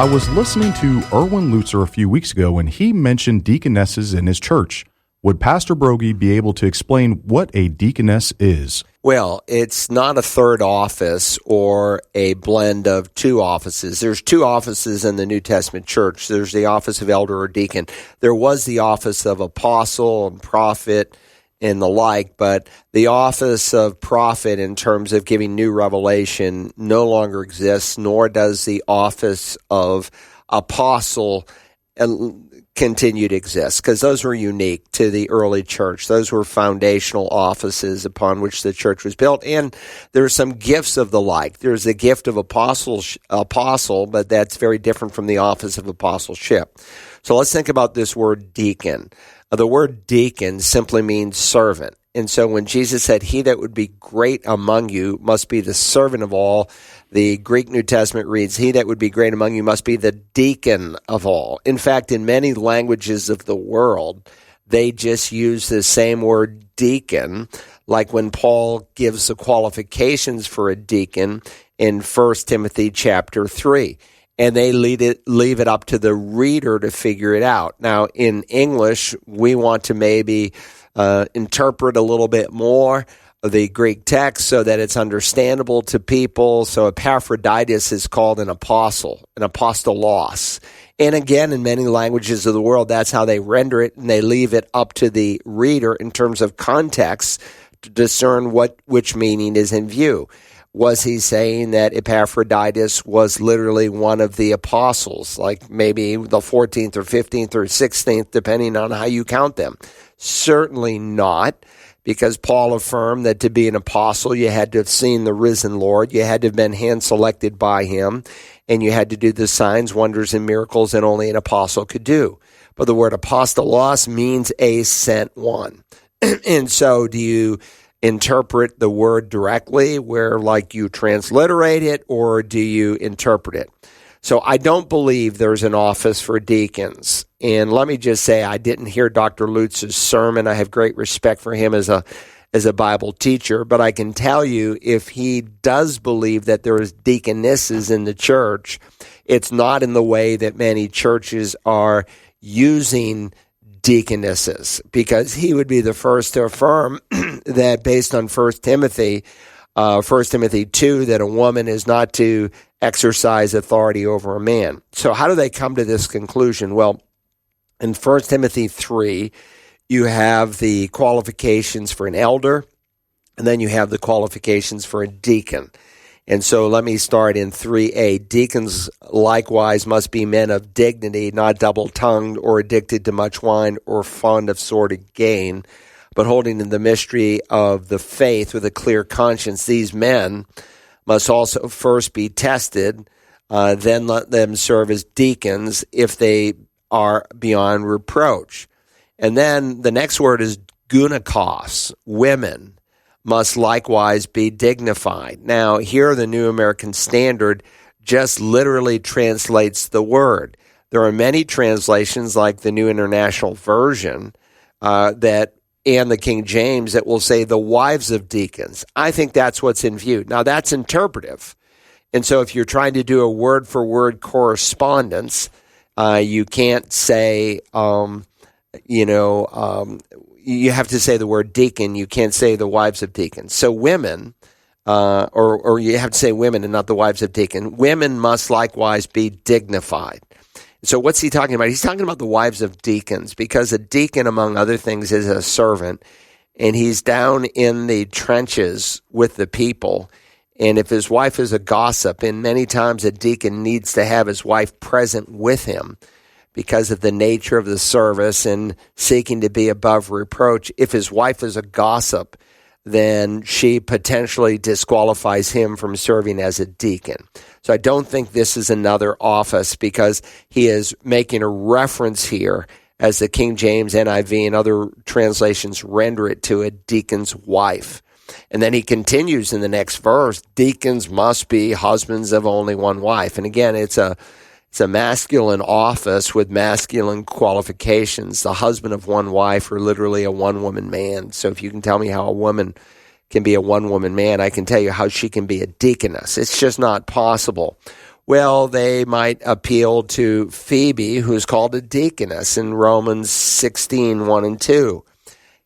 I was listening to Erwin Lutzer a few weeks ago, and he mentioned deaconesses in his church. Would Pastor Broggi be able to explain what a deaconess is? Well, it's not a third office or a blend of two offices. There's two offices in the New Testament church. There's the office of elder or deacon. There was the office of apostle and prophet and the like, but the office of prophet in terms of giving new revelation no longer exists, nor does the office of apostle continue to exist, because those were unique to the early church. Those were foundational offices upon which the church was built, and there are some gifts of the like. There's the gift of apostle, but that's very different from the office of apostleship. So let's think about this word deacon. The word deacon simply means servant. And so when Jesus said, he that would be great among you must be the servant of all, the Greek New Testament reads, he that would be great among you must be the deacon of all. In fact, in many languages of the world, they just use the same word deacon, like when Paul gives the qualifications for a deacon in 1 Timothy chapter 3. And they leave it up to the reader to figure it out. Now, in English, we want to maybe interpret a little bit more of the Greek text so that it's understandable to people. So Epaphroditus is called an apostle, an apostolos. And again, in many languages of the world, that's how they render it, and they leave it up to the reader in terms of context to discern which meaning is in view. Was he saying that Epaphroditus was literally one of the apostles, like maybe the 14th or 15th or 16th, depending on how you count them? Certainly not, because Paul affirmed that to be an apostle, you had to have seen the risen Lord, you had to have been hand-selected by him, and you had to do the signs, wonders, and miracles that only an apostle could do. But the word apostolos means a sent one. And so do you interpret the word directly where like you transliterate it, or do you interpret it? So I don't believe there's an office for deacons. And let me just say, I didn't hear Dr. Lutz's sermon. I have great respect for him as a Bible teacher, but I can tell you if he does believe that there is deaconesses in the church, it's not in the way that many churches are using deaconesses, because he would be the first to affirm that based on 1 Timothy 2, that a woman is not to exercise authority over a man. So how do they come to this conclusion? Well, in 1 Timothy 3, you have the qualifications for an elder, and then you have the qualifications for a deacon. And so let me start in 3a. Deacons likewise must be men of dignity, not double-tongued or addicted to much wine or fond of sordid gain, but holding in the mystery of the faith with a clear conscience. These men must also first be tested, then let them serve as deacons if they are beyond reproach. And then the next word is gunakos, women must likewise be dignified. Now, here the New American Standard just literally translates the word. There are many translations, like the New International Version, and the King James, that will say the wives of deacons. I think that's what's in view. Now, that's interpretive. And so if you're trying to do a word-for-word correspondence, you can't say, you have to say the word deacon. You can't say the wives of deacons. So women, or you have to say women and not the wives of deacon. Women must likewise be dignified. So what's he talking about? He's talking about the wives of deacons, because a deacon, among other things, is a servant, and he's down in the trenches with the people. And if his wife is a gossip, and many times a deacon needs to have his wife present with him, because of the nature of the service and seeking to be above reproach. If his wife is a gossip, then she potentially disqualifies him from serving as a deacon. So I don't think this is another office, because he is making a reference here, as the King James, NIV, and other translations render it, to a deacon's wife. And then he continues in the next verse, deacons must be husbands of only one wife. And again, it's a masculine office with masculine qualifications. The husband of one wife, or literally a one-woman man. So if you can tell me how a woman can be a one-woman man, I can tell you how she can be a deaconess. It's just not possible. Well, they might appeal to Phoebe, who's called a deaconess in Romans 16:1 and 2.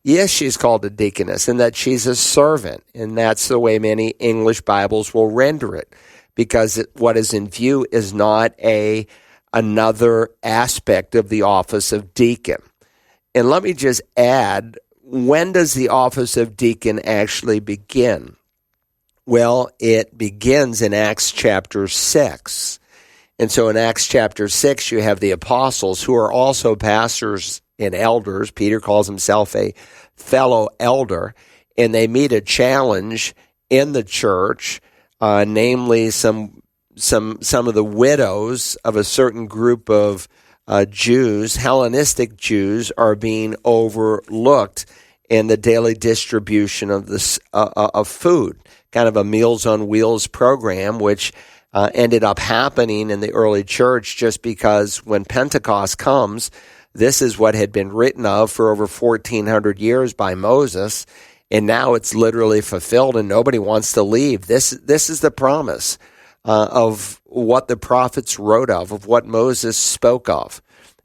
Yes, she's called a deaconess, and that she's a servant, and that's the way many English Bibles will render it, because what is in view is not another aspect of the office of deacon. And let me just add, when does the office of deacon actually begin? Well, it begins in Acts chapter 6. And so in Acts chapter 6, you have the apostles who are also pastors and elders. Peter calls himself a fellow elder, and they meet a challenge in the church, namely some of the widows of a certain group of Jews, Hellenistic Jews, are being overlooked in the daily distribution of food, kind of a Meals on Wheels program, which ended up happening in the early church just because when Pentecost comes, this is what had been written of for over 1,400 years by Moses, and now it's literally fulfilled, and nobody wants to leave. This is the promise of what the prophets wrote of what Moses spoke of.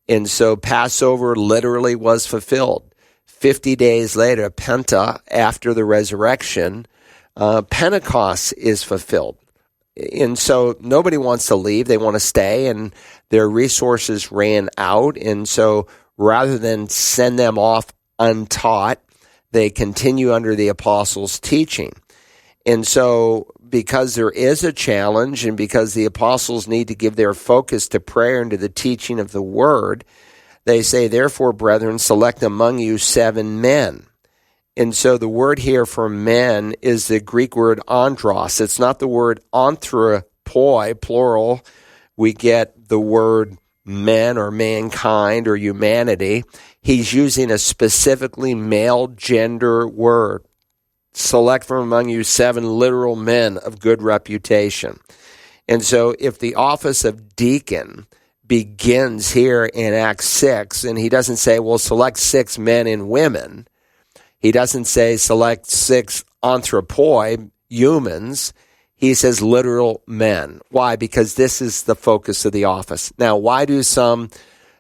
And so Passover literally was fulfilled. 50 days later, after the resurrection, Pentecost is fulfilled. And so nobody wants to leave. They want to stay, and their resources ran out. And so rather than send them off untaught, they continue under the apostles' teaching. And so because there is a challenge, and because the apostles need to give their focus to prayer and to the teaching of the word, they say, therefore, brethren, select among you 7 men. And so the word here for men is the Greek word andros. It's not the word anthropoi, plural. We get the word men or mankind or humanity. He's using a specifically male gender word. Select from among you 7 literal men of good reputation. And so if the office of deacon begins here in Acts 6, and he doesn't say, well, select 6 men and women. He doesn't say select 6 anthropoi, humans. He says literal men. Why? Because this is the focus of the office. Now, why do some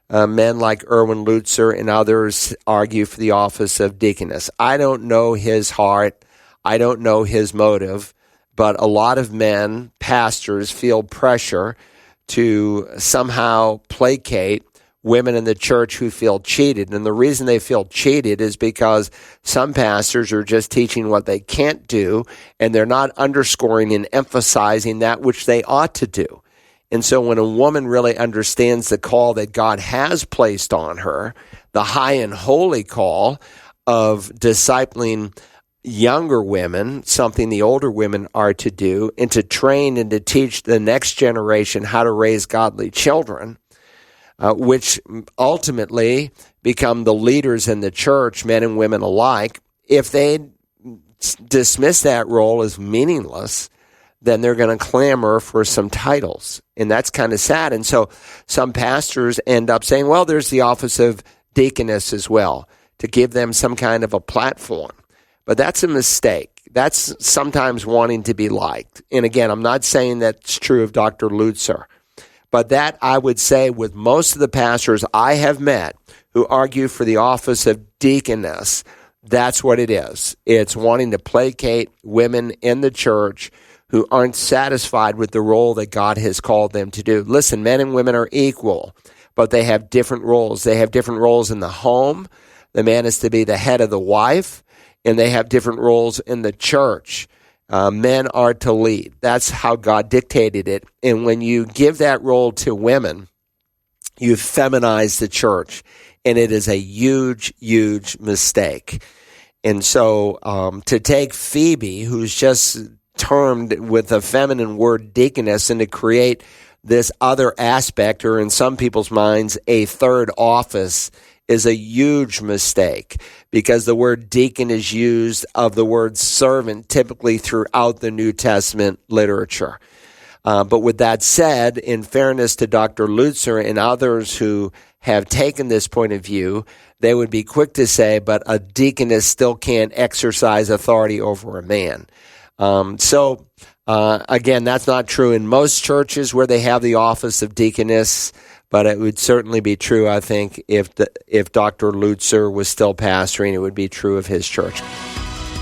men like Erwin Lutzer and others argue for the office of deaconess? I don't know his heart. I don't know his motive. But a lot of men, pastors, feel pressure to somehow placate women in the church who feel cheated. And the reason they feel cheated is because some pastors are just teaching what they can't do, and they're not underscoring and emphasizing that which they ought to do. And so when a woman really understands the call that God has placed on her, the high and holy call of discipling younger women, something the older women are to do, and to train and to teach the next generation how to raise godly children, which ultimately become the leaders in the church, men and women alike. If they dismiss that role as meaningless, then they're going to clamor for some titles. And that's kind of sad. And so some pastors end up saying, well, there's the office of deaconess as well, to give them some kind of a platform. But that's a mistake. That's sometimes wanting to be liked. And again, I'm not saying that's true of Dr. Lutzer. But that, I would say, with most of the pastors I have met who argue for the office of deaconess, that's what it is. It's wanting to placate women in the church who aren't satisfied with the role that God has called them to do. Listen, men and women are equal, but they have different roles. They have different roles in the home. The man is to be the head of the wife, and they have different roles in the church. Men are to lead. That's how God dictated it. And when you give that role to women, you feminize the church. And it is a huge, huge mistake. And so to take Phoebe, who's just termed with a feminine word deaconess, and to create this other aspect, or in some people's minds, a third office, is a huge mistake, because the word deacon is used of the word servant typically throughout the New Testament literature. But with that said, in fairness to Dr. Lutzer and others who have taken this point of view, they would be quick to say, but a deaconess still can't exercise authority over a man. So Again, that's not true in most churches where they have the office of deaconess, but it would certainly be true, I think, if Dr. Lutzer was still pastoring, it would be true of his church.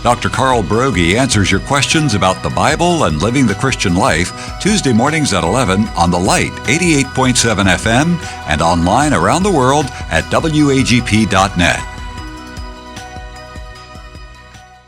Dr. Carl Broggi answers your questions about the Bible and living the Christian life Tuesday mornings at 11 on The Light, 88.7 FM, and online around the world at wagp.net.